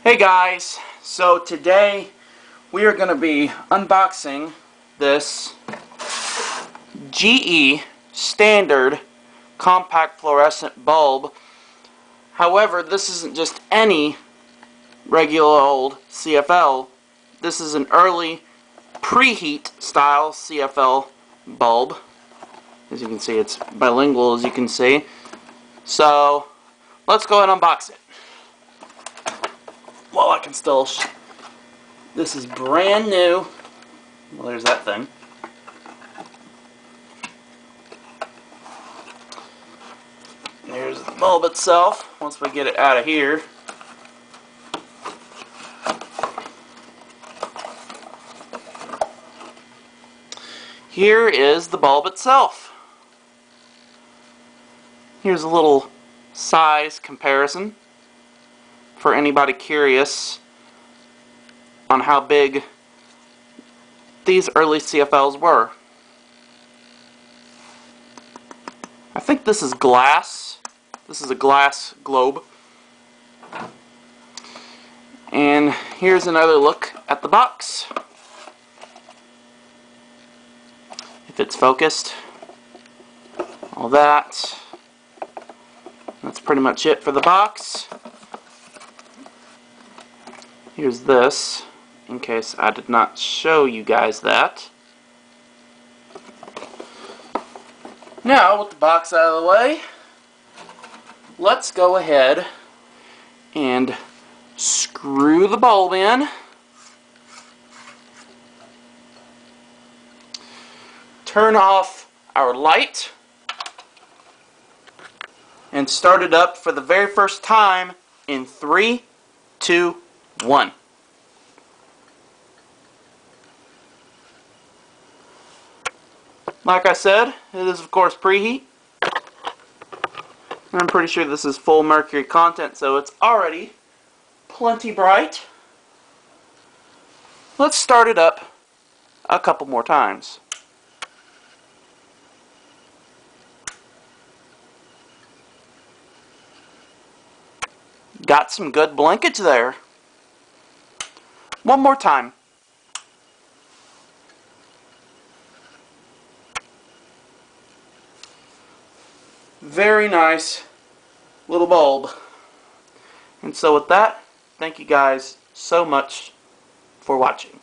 Hey guys, so today we are going to be unboxing this GE standard compact fluorescent bulb. However, this isn't just any regular old CFL. This is an early preheat style CFL bulb. As you can see, it's bilingual, as you can see. So let's go ahead and unbox it. Well, I can still. This is brand new. Well, there's that thing. There's the bulb itself. Once we get it out of here. Here is the bulb itself. Here's a little size comparison for anybody curious on how big these early CFLs were. I think this is glass. This is a glass globe. And here's another look at the box. If it's focused. All that. That's pretty much it for the box. Here's this, in case I did not show you guys that. Now, with the box out of the way, let's go ahead and screw the bulb in. Turn off our light and start it up for the very first time in 3, 2, 1. Like I said, it is of course preheat. I'm pretty sure this is full mercury content, so it's already plenty bright. Let's start it up a couple more times. Got some good blinkage there. One more time. Very nice little bulb. And so with that, thank you guys so much for watching.